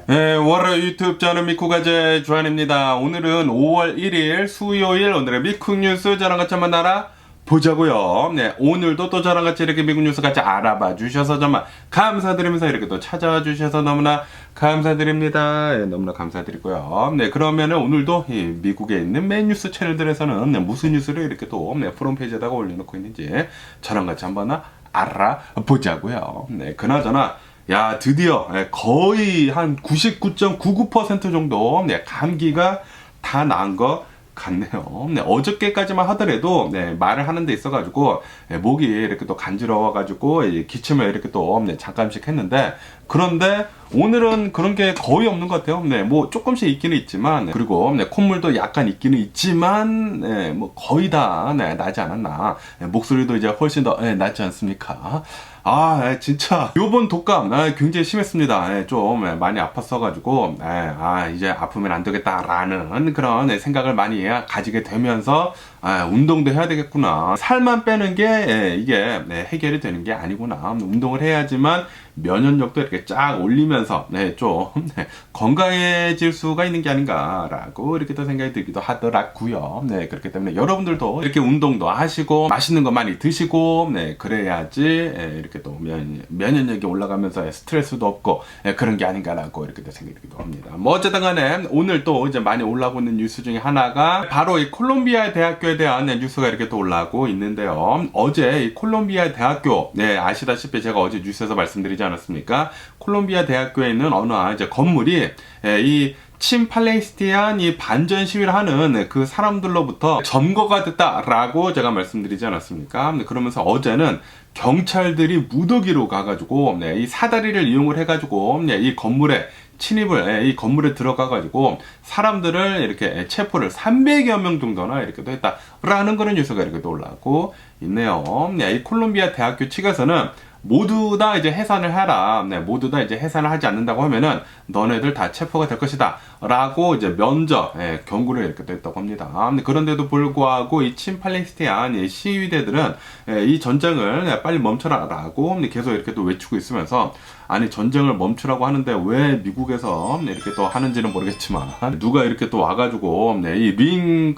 네, 월요 유튜브 저는 미쿠가제 주한입니다. 오늘은 5월 1일 수요일 오늘의 미쿡 뉴스 저랑 같이 한번 알아보자고요. 네, 오늘도 또 저랑 같이 이렇게 미국 뉴스 같이 알아봐 주셔서 정말 감사드리면서 이렇게 또 찾아와 주셔서 너무나 감사드립니다. 네, 너무나 감사드리고요. 네, 그러면은 오늘도 이 미국에 있는 메인 뉴스 채널들에서는 무슨 뉴스를 이렇게 또 프롬페이지에다가 올려놓고 있는지 저랑 같이 한번 알아보자고요. 네, 그나저나 야, 드디어 거의 한 99.99% 정도 감기가 다 나은 것 같네요. 네, 어저께까지만 하더라도 말을 하는 데 있어가지고 목이 이렇게 또 간지러워가지고 기침을 이렇게 또 잠깐씩 했는데, 그런데 오늘은 그런 게 거의 없는 것 같아요. 네, 뭐 조금씩 있기는 있지만, 그리고 콧물도 약간 있기는 있지만, 뭐 거의 다 나지 않았나. 목소리도 이제 훨씬 더 낫지 않습니까? 진짜 요번 독감 굉장히 심했습니다. 좀 많이 아팠어가지고 이제 아프면 안 되겠다라는 그런 생각을 많이 가지게 되면서 운동도 해야 되겠구나. 살만 빼는 게 이게 해결이 되는 게 아니구나. 운동을 해야지만 면역력도 이렇게 쫙 올리면서 좀 건강해질 수가 있는 게 아닌가라고 이렇게 또 생각이 들기도 하더라고요. 그렇기 때문에 여러분들도 이렇게 운동도 하시고 맛있는 거 많이 드시고 그래야지 이렇게 또 면역력이 올라가면서 스트레스도 없고 그런 게 아닌가라고 이렇게 또 생각이 들기도 합니다. 뭐 어쨌든 간에 오늘 또 이제 많이 올라오고 있는 뉴스 중에 하나가 바로 이 콜롬비아 대학교에 대한 뉴스가 이렇게 또 올라오고 있는데요. 어제 이 콜롬비아 대학교 아시다시피 제가 어제 뉴스에서 말씀드리지 않았습니까? 콜롬비아 대학교에 있는 어느 이제 건물이 이 친팔레스티안 이 반전 시위를 하는 그 사람들로부터 점거가 됐다라고 제가 말씀드리지 않았습니까? 그러면서 어제는 경찰들이 무더기로 가가지고 이 사다리를 이용을 해가지고 이 건물에 침입을 이 건물에 들어가가지고 사람들을 이렇게 체포를 300여 명 정도나 이렇게 또 했다라는 그런 뉴스가 이렇게 또 올라오고 있네요. 이 콜롬비아 대학교 측에서는 모두 다 이제 해산을 해라. 모두 다 이제 해산을 하지 않는다고 하면은 너네들 다 체포가 될 것이다. 라고 이제 면접, 경고를 이렇게 또 했다고 합니다. 그런데도 불구하고 이 친팔레스티안 시위대들은 이 전쟁을 빨리 멈춰라. 라고 계속 이렇게 또 외치고 있으면서, 아니, 전쟁을 멈추라고 하는데 왜 미국에서 이렇게 또 하는지는 모르겠지만, 누가 이렇게 또 와가지고, 이 링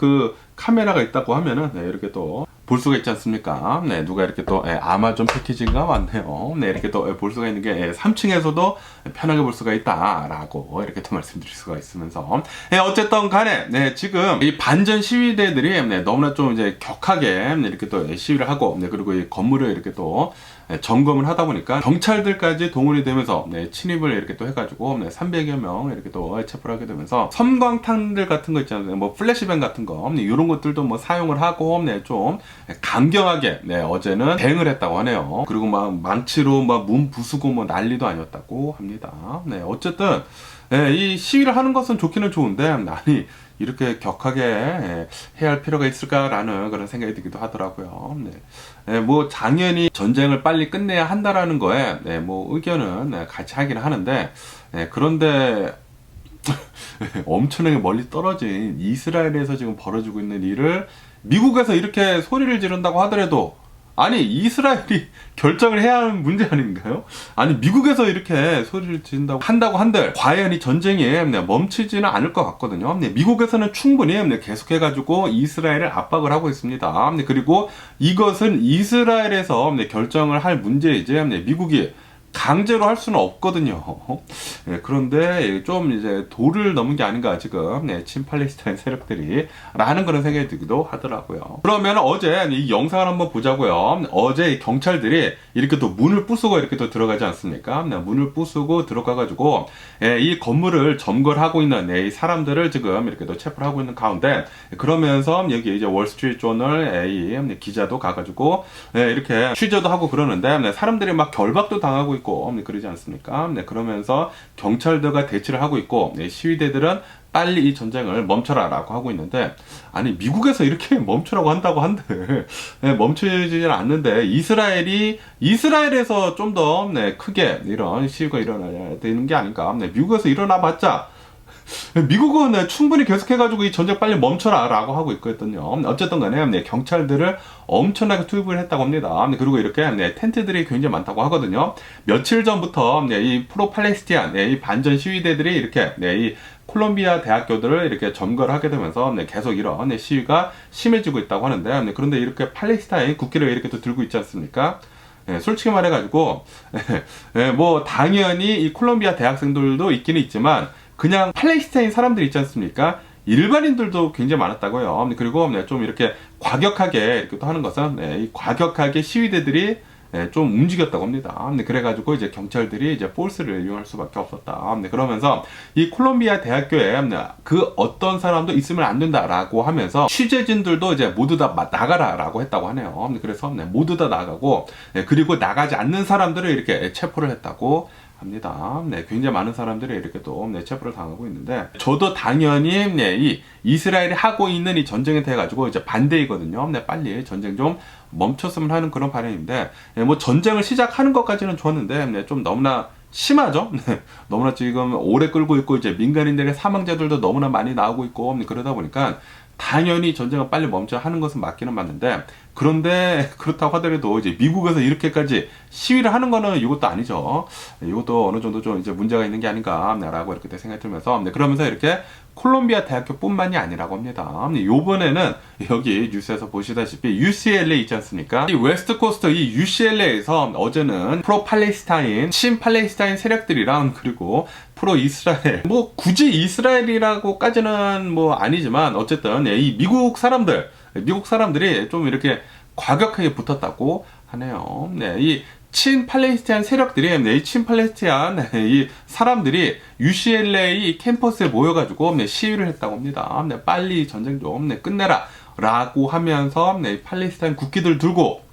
카메라가 있다고 하면은, 이렇게 또, 볼 수가 있지 않습니까? 누가 이렇게 또 아마존 패키지가 왔네요. 이렇게 또 볼 수가 있는 게 3층에서도 편하게 볼 수가 있다라고 이렇게 또 말씀드릴 수가 있으면서 어쨌든 간에 지금 이 반전 시위대들이 너무나 좀 이제 격하게 이렇게 또 시위를 하고 그리고 이 건물을 이렇게 또 점검을 하다 보니까 경찰들까지 동원이 되면서 침입을 이렇게 또 해가지고 300여 명 이렇게 또 체포를 하게 되면서 섬광탄들 같은 거 있잖아요. 뭐 플래시뱅 같은 거 이런 것들도 뭐 사용을 하고 좀 강경하게 어제는 대응을 했다고 하네요. 그리고 막 망치로 막 문 부수고 뭐 난리도 아니었다고 합니다. 어쨌든 이 시위를 하는 것은 좋기는 좋은데 아니 이렇게 격하게 해야 할 필요가 있을까라는 그런 생각이 들기도 하더라고요. 뭐 당연히 전쟁을 빨리 끝내야 한다라는 거에 뭐 의견은 같이 하기는 하는데 그런데 엄청나게 멀리 떨어진 이스라엘에서 지금 벌어지고 있는 일을 미국에서 이렇게 소리를 지른다고 하더라도 아니 이스라엘이 결정을 해야 하는 문제 아닌가요? 아니 미국에서 이렇게 소리를 지른다고 한다고 한들 과연 이 전쟁이 멈추지는 않을 것 같거든요. 미국에서는 충분히 계속해가지고 이스라엘을 압박을 하고 있습니다. 그리고 이것은 이스라엘에서 결정을 할 문제이지 미국이 강제로 할 수는 없거든요. 그런데 좀 이제 도를 넘은 게 아닌가 지금 친팔레스타인 세력들이 라는 그런 생각이 들기도 하더라고요. 그러면 어제 이 영상을 한번 보자고요. 어제 경찰들이 이렇게 또 문을 부수고 이렇게 또 들어가지 않습니까? 문을 부수고 들어가가지고 이 건물을 점거를 하고 있는 이 사람들을 지금 이렇게 또 체포를 하고 있는 가운데 그러면서 여기 이제 월스트리트 조널 이 기자도 가가지고 이렇게 취재도 하고 그러는데 사람들이 막 결박도 당하고 있고 그러지 않습니까? 그러면서 경찰들과 대치를 하고 있고 시위대들은 빨리 이 전쟁을 멈춰라라고 하고 있는데 아니 미국에서 이렇게 멈추라고 한다고 한들 멈추지는 않는데 이스라엘에서 좀 더 크게 이런 시위가 일어나야 되는 게 아닌가. 미국에서 일어나봤자 미국은 충분히 계속해가지고 이 전쟁 빨리 멈춰라라고 하고 있거든요. 어쨌든 간에 경찰들을 엄청나게 투입을 했다고 합니다. 그리고 이렇게 텐트들이 굉장히 많다고 하거든요. 며칠 전부터 이 프로 팔레스티안 이 반전 시위대들이 이렇게 이 콜롬비아 대학교들을 이렇게 점거를 하게 되면서 계속 이런 시위가 심해지고 있다고 하는데, 그런데 이렇게 팔레스타인 국기를 이렇게 또 들고 있지 않습니까? 솔직히 말해가지고 뭐 당연히 이 콜롬비아 대학생들도 있기는 있지만 그냥 팔레스타인 사람들 있지 않습니까? 일반인들도 굉장히 많았다고요. 그리고 좀 이렇게 과격하게 이렇게 또 하는 것은 이 과격하게 시위대들이 좀 움직였다고 합니다. 그래가지고 이제 경찰들이 이제 포스를 이용할 수밖에 없었다. 그러면서 이 콜롬비아 대학교에 그 어떤 사람도 있으면 안 된다라고 하면서 취재진들도 이제 모두 다 나가라라고 했다고 하네요. 그래서 모두 다 나가고, 그리고 나가지 않는 사람들을 이렇게 체포를 했다고 합니다. 굉장히 많은 사람들이 이렇게 또 체포를 당하고 있는데, 저도 당연히 이 이스라엘이 하고 있는 이 전쟁에 대해 가지고 이제 반대이거든요. 빨리 전쟁 좀 멈췄으면 하는 그런 바람인데, 뭐 전쟁을 시작하는 것까지는 좋았는데 좀 너무나 심하죠. 너무나 지금 오래 끌고 있고 이제 민간인들의 사망자들도 너무나 많이 나오고 있고 그러다 보니까 당연히 전쟁을 빨리 멈춰야 하는 것은 맞기는 맞는데, 그런데 그렇다고 하더라도 이제 미국에서 이렇게까지 시위를 하는 거는 이것도 아니죠. 이것도 어느 정도 좀 이제 문제가 있는 게 아닌가라고 이렇게 생각이 들면서, 그러면서 이렇게 콜롬비아 대학교뿐만이 아니라고 합니다. 요번에는 여기 뉴스에서 보시다시피 UCLA 있지 않습니까? 이 웨스트 코스트 이 UCLA에서 어제는 프로 팔레스타인, 친 팔레스타인 세력들이랑 그리고 프로 이스라엘, 뭐 굳이 이스라엘이라고까지는 뭐 아니지만 어쨌든 이 미국 사람들이 좀 이렇게 과격하게 붙었다고 하네요. 이 친 팔레스타인 세력들이, 이 친 팔레스타인 이 사람들이 UCLA 캠퍼스에 모여가지고 시위를 했다고 합니다. 빨리 전쟁 좀 끝내라 라고 하면서 팔레스타인 국기들 들고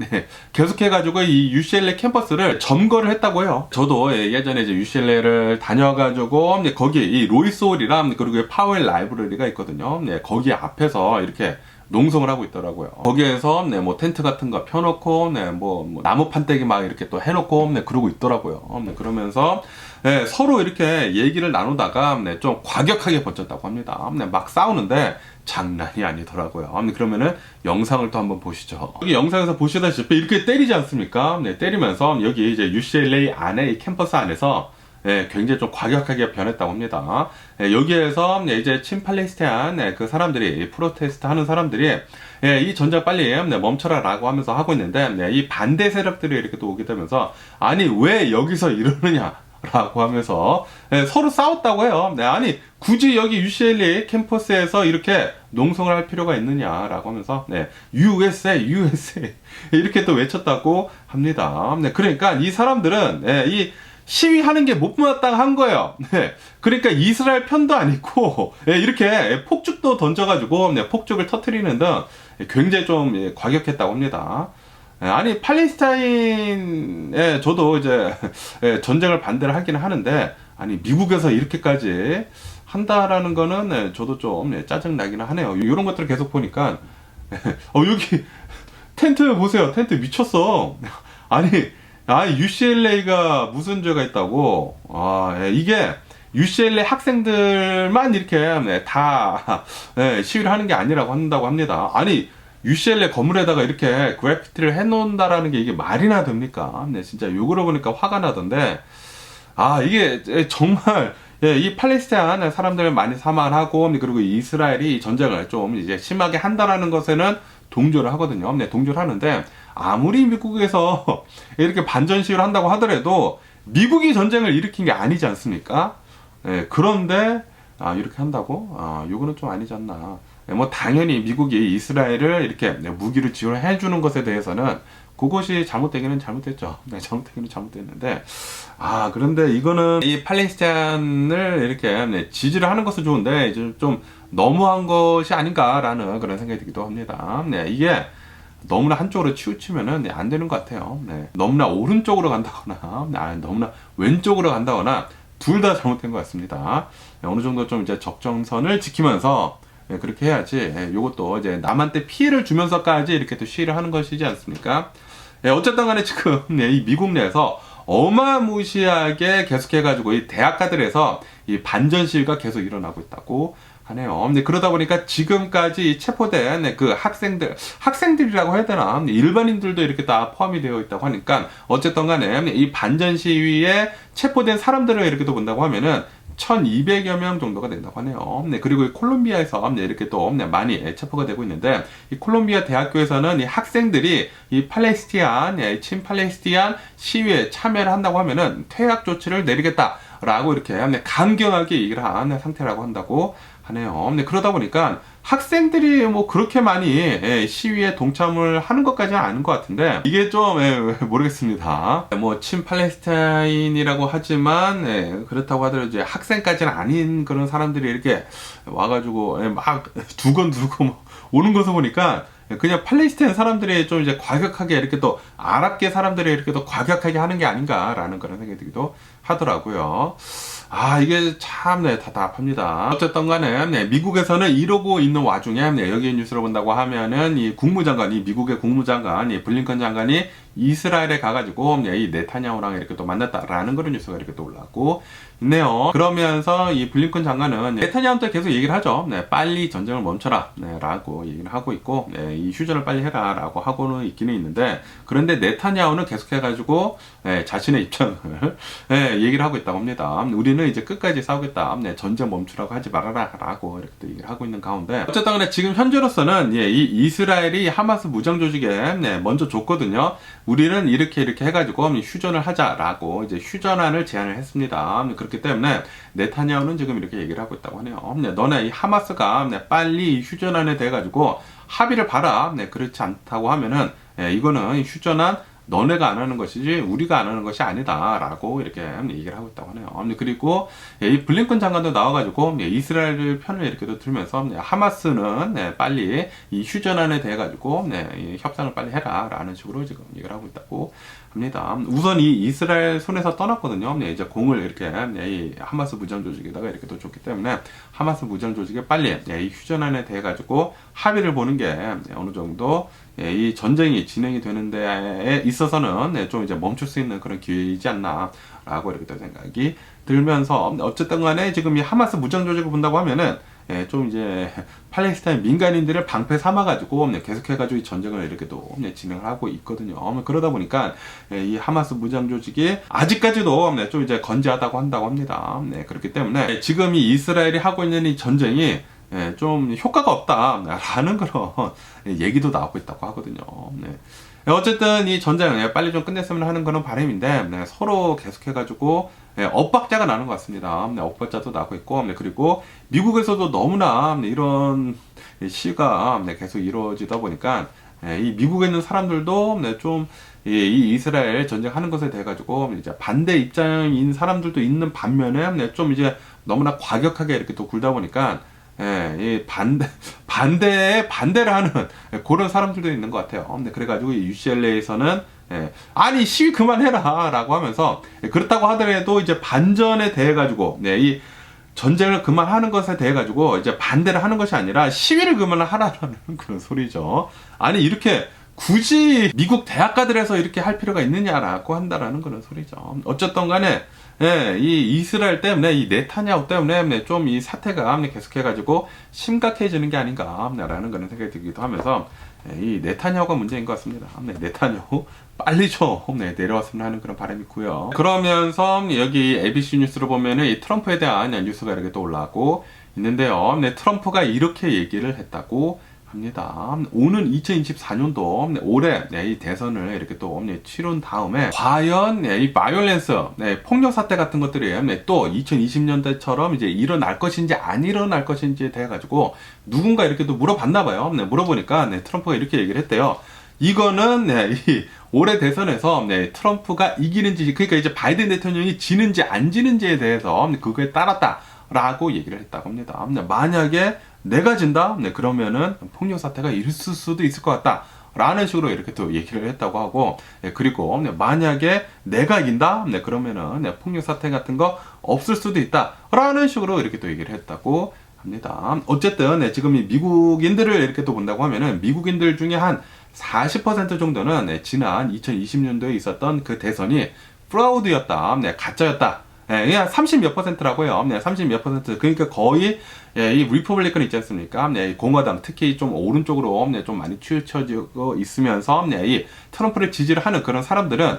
계속해가지고 이 UCLA 캠퍼스를 점거를 했다고 해요. 저도 예전에 이제 UCLA를 다녀가지고 거기 이 로이스 홀이랑 그리고 파웰 라이브러리가 있거든요. 거기 앞에서 이렇게 농성을 하고 있더라고요. 거기에서 뭐 텐트 같은 거 펴놓고 뭐 나무 판때기 막 이렇게 또 해놓고 그러고 있더라고요. 그러면서 서로 이렇게 얘기를 나누다가 좀 과격하게 벌쳤다고 합니다. 막 싸우는데 장난이 아니더라고요. 그러면은 영상을 또 한번 보시죠. 여기 영상에서 보시다시피 이렇게 때리지 않습니까? 때리면서 여기 이제 UCLA 안에 이 캠퍼스 안에서 굉장히 좀 과격하게 변했다고 합니다. 여기에서 이제 친팔레스타인 그 사람들이 프로테스트 하는 사람들이 이 전쟁 빨리 멈춰라라고 하면서 하고 있는데, 이 반대 세력들이 이렇게 또 오게 되면서 아니 왜 여기서 이러느냐 라고 하면서 서로 싸웠다고 해요. 아니 굳이 여기 UCLA 캠퍼스에서 이렇게 농성을 할 필요가 있느냐라고 하면서 USA 이렇게 또 외쳤다고 합니다. 그러니까 이 사람들은 이 시위하는 게 못마땅한 거예요. 그러니까 이스라엘 편도 아니고 이렇게 폭죽도 던져가지고 폭죽을 터트리는 등 굉장히 좀 과격했다고 합니다. 아니 팔레스타인에 저도 이제 전쟁을 반대를 하기는 하는데, 아니 미국에서 이렇게까지 한다라는 거는 저도 좀 짜증 나기는 하네요. 이런 것들을 계속 보니까 여기 텐트 보세요. 텐트 미쳤어. 아니 UCLA가 무슨 죄가 있다고? 이게 UCLA 학생들만 이렇게 다 시위를 하는 게 아니라고 한다고 합니다. 아니 UCLA 건물에다가 이렇게 그래피티를 해놓는다라는 게 이게 말이나 됩니까? 진짜 욕으로 보니까 화가 나던데, 이게 정말 이 팔레스타인 사람들 많이 사망하고 그리고 이스라엘이 전쟁을 좀 이제 심하게 한다라는 것에는 동조를 하거든요. 동조를 하는데, 아무리 미국에서 이렇게 반전 시위를 한다고 하더라도 미국이 전쟁을 일으킨 게 아니지 않습니까? 그런데 이렇게 한다고? 이거는 좀 아니지 않나. 뭐 당연히 미국이 이스라엘을 이렇게 무기를 지원해 주는 것에 대해서는 그것이 잘못되기는 잘못됐죠. 잘못되기는 잘못됐는데, 그런데 이거는 이 팔레스타인을 이렇게 지지를 하는 것은 좋은데 이제 좀 너무한 것이 아닌가라는 그런 생각이 들기도 합니다. 이게 너무나 한쪽으로 치우치면은 안 되는 것 같아요. 너무나 오른쪽으로 간다거나 너무나 왼쪽으로 간다거나 둘 다 잘못된 것 같습니다. 어느 정도 좀 이제 적정선을 지키면서 그렇게 해야지. 이것도 이제 남한테 피해를 주면서까지 이렇게 또 시위를 하는 것이지 않습니까? 어쨌든 간에 지금 이 미국 내에서 어마무시하게 계속해가지고 이 대학가들에서 이 반전 시위가 계속 일어나고 있다고 하네요. 근데 그러다 보니까 지금까지 체포된 그 학생들이라고 해야 되나? 일반인들도 이렇게 다 포함이 되어 있다고 하니까 어쨌든 간에 이 반전 시위에 체포된 사람들을 이렇게 또 본다고 하면은 1200여 명 정도가 된다고 하네요. 네, 그리고 이 콜롬비아에서 이렇게 또 많이 체포가 되고 있는데, 이 콜롬비아 대학교에서는 이 학생들이 이 친팔레스티안 시위에 참여를 한다고 하면은 퇴학 조치를 내리겠다라고 이렇게 강경하게 얘기를 한 상태라고 한다고 하네요. 네, 그러다 보니까 학생들이 뭐 그렇게 많이 시위에 동참을 하는 것까지는 아닌 것 같은데, 이게 좀 모르겠습니다. 뭐 친팔레스타인이라고 하지만 그렇다고 하더라도 이제 학생까지는 아닌 그런 사람들이 이렇게 와가지고 막 두건두고 뭐 오는 것을 보니까 그냥 팔레스타인 사람들이 좀 이제 과격하게 이렇게 또 아랍계 사람들이 이렇게 또 과격하게 하는 게 아닌가라는 그런 생각이 들기도 하더라고요. 아, 이게 참 답답합니다. 어쨌든 간에 미국에서는 이러고 있는 와중에 여기 뉴스를 본다고 하면은 이 미국의 국무장관 이 블링컨 장관이 이스라엘에 가가지고 이 네타냐후랑 이렇게 또 만났다라는 그런 뉴스가 이렇게 또 올라오고 있네요. 그러면서 이 블링컨 장관은 네타냐후한테 계속 얘기를 하죠. 빨리 전쟁을 멈춰라 라고 얘기를 하고 있고, 이 휴전을 빨리 해라 라고 하고는 있기는 있는데, 그런데 네타냐후는 계속해가지고 자신의 입장을 얘기를 하고 있다고 합니다. 우리는 이제 끝까지 싸우겠다. 전쟁 멈추라고 하지 말아라 라고 이렇게 또 얘기를 하고 있는 가운데, 어쨌든 간에 지금 현재로서는 이 이스라엘이 하마스 무장 조직에 먼저 줬거든요. 우리는 이렇게 해가지고 휴전을 하자라고 이제 휴전안을 제안을 했습니다. 그렇기 때문에 네타냐후는 지금 이렇게 얘기를 하고 있다고 하네요. 너네 이 하마스가 빨리 휴전안에 대해 가지고 합의를 봐라. 그렇지 않다고 하면은 이거는 휴전안 너네가 안 하는 것이지 우리가 안 하는 것이 아니다 라고 이렇게 얘기를 하고 있다고 하네요. 그리고 이 블링컨 장관도 나와가지고 이스라엘 편을 이렇게 들면서 하마스는 빨리 이 휴전안에 대해 가지고 협상을 빨리 해라 라는 식으로 지금 얘기를 하고 있다고 합니다. 우선 이 이스라엘 손에서 떠났거든요. 이제 공을 이렇게 이 하마스 무장 조직에다가 이렇게 또 줬기 때문에 하마스 무장 조직에 빨리 이 휴전안에 대해 가지고 합의를 보는 게 어느 정도 이 전쟁이 진행이 되는 데에 있어서는 좀 이제 멈출 수 있는 그런 기회이지 않나라고 이렇게 또 생각이 들면서, 어쨌든 간에 지금 이 하마스 무장 조직을 본다고 하면은 좀 이제 팔레스타인 민간인들을 방패 삼아가지고 계속해가지고 이 전쟁을 이렇게 또 진행을 하고 있거든요. 그러다 보니까 이 하마스 무장 조직이 아직까지도 좀 이제 건재하다고 한다고 합니다. 그렇기 때문에 지금 이 이스라엘이 하고 있는 이 전쟁이 좀 효과가 없다라는 그런 얘기도 나오고 있다고 하거든요. 어쨌든 이 전쟁을 빨리 좀 끝냈으면 하는 그런 바람인데, 서로 계속해가지고 엇박자가 나는 것 같습니다. 엇박자도 나고 있고, 그리고 미국에서도 너무나 이런 시가 계속 이루어지다 보니까 이 미국에 있는 사람들도 좀 이 이스라엘 전쟁하는 것에 대해 가지고 이제 반대 입장인 사람들도 있는 반면에 좀 이제 너무나 과격하게 이렇게 또 굴다 보니까 이 반대를 하는 그런 사람들도 있는 것 같아요. 그래가지고 이 UCLA에서는 아니 시위 그만해라 라고 하면서, 그렇다고 하더라도 이제 반전에 대해 가지고 이 전쟁을 그만하는 것에 대해 가지고 이제 반대를 하는 것이 아니라 시위를 그만하라는 그런 소리죠. 아니 이렇게 굳이 미국 대학가들에서 이렇게 할 필요가 있느냐라고 한다라는 그런 소리죠. 어쨌든 간에 이 이스라엘 때문에, 이 네타냐후 때문에 좀 이 사태가 계속해가지고 심각해지는 게 아닌가라는 그런 생각이 들기도 하면서, 이 네타냐후가 문제인 것 같습니다. 네타냐후 빨리 좀 내려왔으면 하는 그런 바람이 있고요. 그러면서 여기 ABC 뉴스를 보면은 이 트럼프에 대한 뉴스가 이렇게 또 올라오고 있는데요. 트럼프가 이렇게 얘기를 했다고 합니다. 오는 2024년도 올해 이 대선을 이렇게 또 치른 다음에 과연 이 바이올렌스 폭력 사태 같은 것들이 또 2020년대처럼 이제 일어날 것인지 안 일어날 것인지에 대해 가지고 누군가 이렇게 또 물어봤나 봐요. 물어보니까 트럼프가 이렇게 얘기를 했대요. 이거는 이 올해 대선에서 트럼프가 이기는지, 그러니까 이제 바이든 대통령이 지는지 안 지는지에 대해서 그거에 따랐다라고 얘기를 했다고 합니다. 만약에 내가 진다? 그러면은 폭력 사태가 있을 수도 있을 것 같다 라는 식으로 이렇게 또 얘기를 했다고 하고, 그리고 만약에 내가 이긴다? 그러면은 폭력 사태 같은 거 없을 수도 있다 라는 식으로 이렇게 또 얘기를 했다고 합니다. 어쨌든 지금 이 미국인들을 이렇게 또 본다고 하면은 미국인들 중에 한 40% 정도는 지난 2020년도에 있었던 그 대선이 프라우드였다. 네, 가짜였다. 예, 그냥 30 몇 %라고요. 네, 30 몇 %. 그러니까 거의 이 리퍼블리컨 있지 않습니까? 네, 공화당 특히 좀 오른쪽으로 좀 많이 치우쳐지고 있으면서 이 트럼프를 지지를 하는 그런 사람들은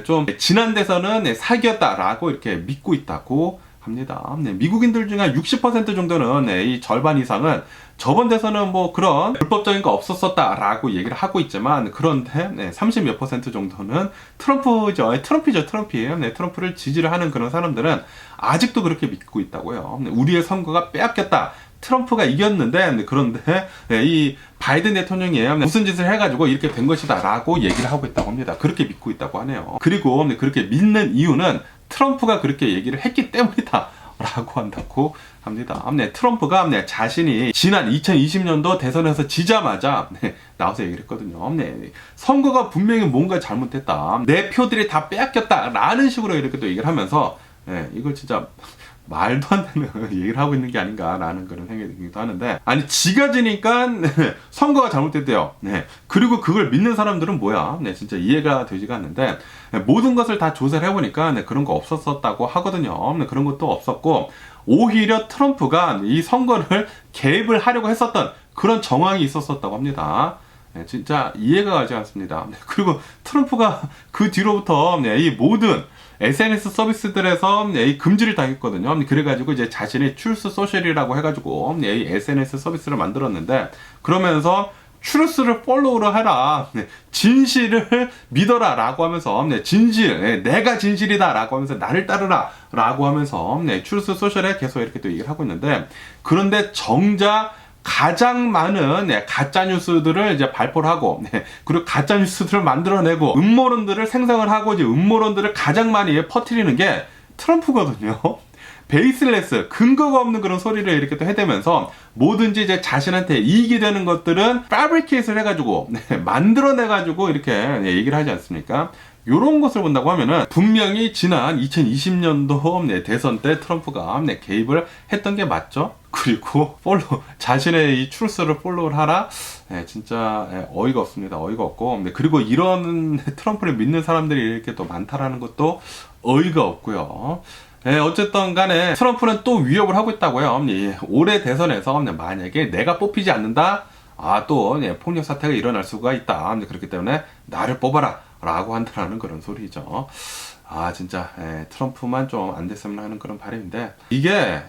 좀 지난 대선은 사기였다라고 이렇게 믿고 있다고 합니다. 네, 미국인들 중에 한 60% 정도는 이 절반 이상은 저번 대선은 뭐 그런 불법적인 거 없었었다라고 얘기를 하고 있지만, 그런데 30 몇 % 정도는 트럼프죠. 네, 트럼프를 지지를 하는 그런 사람들은 아직도 그렇게 믿고 있다고요. 네, 우리의 선거가 빼앗겼다. 트럼프가 이겼는데, 그런데 이 바이든 대통령이 무슨 짓을 해가지고 이렇게 된 것이다 라고 얘기를 하고 있다고 합니다. 그렇게 믿고 있다고 하네요. 그리고 그렇게 믿는 이유는 트럼프가 그렇게 얘기를 했기 때문이다 라고 한다고 합니다. 트럼프가 자신이 지난 2020년도 대선에서 지자마자 나와서 얘기를 했거든요. 선거가 분명히 뭔가 잘못됐다. 내 표들이 다 빼앗겼다 라는 식으로 이렇게 또 얘기를 하면서 이걸 진짜 말도 안 되는 얘기를 하고 있는 게 아닌가라는 그런 생각이 들기도 하는데, 아니 지가 지니까 선거가 잘못됐대요. 그리고 그걸 믿는 사람들은 뭐야? 진짜 이해가 되지가 않는데, 모든 것을 다 조사를 해보니까 그런 거 없었다고 하거든요. 그런 것도 없었고, 오히려 트럼프가 이 선거를 개입을 하려고 했었던 그런 정황이 있었다고 합니다. 진짜 이해가 가지 않습니다. 그리고 트럼프가 그 뒤로부터 이 모든 SNS 서비스들에서 이 금지를 당했거든요. 그래가지고 이제 자신이 트루스 소셜이라고 해가지고 이 SNS 서비스를 만들었는데, 그러면서 트루스를 팔로우를 해라, 진실을 믿어라 라고 하면서 진실, 내가 진실이다 라고 하면서 나를 따르라 라고 하면서 트루스 소셜에 계속 이렇게 또 얘기를 하고 있는데, 그런데 정작 가장 많은 가짜 뉴스들을 이제 발표를 하고, 그리고 가짜 뉴스들을 만들어내고 음모론들을 생성을 하고 이제 음모론들을 가장 많이 퍼뜨리는 게 트럼프거든요. 베이스레스, 근거가 없는 그런 소리를 이렇게 또 해대면서 뭐든지 이제 자신한테 이익이 되는 것들은 패브리케이트를 해가지고 만들어내가지고 이렇게 얘기를 하지 않습니까? 요런 것을 본다고 하면은 분명히 지난 2020년도 대선 때 트럼프가 개입을 했던 게 맞죠? 그리고 자신의 이 트루스를 팔로우를 하라? 진짜 어이가 없습니다. 어이가 없고, 그리고 이런 트럼프를 믿는 사람들이 이렇게 또 많다라는 것도 어이가 없고요. 어쨌든 간에 트럼프는 또 위협을 하고 있다고요. 올해 대선에서 만약에 내가 뽑히지 않는다, 또 폭력 사태가 일어날 수가 있다. 그렇기 때문에 나를 뽑아라 라고 한다는 그런 소리죠. 진짜 트럼프만 좀 안 됐으면 하는 그런 바람인데, 이게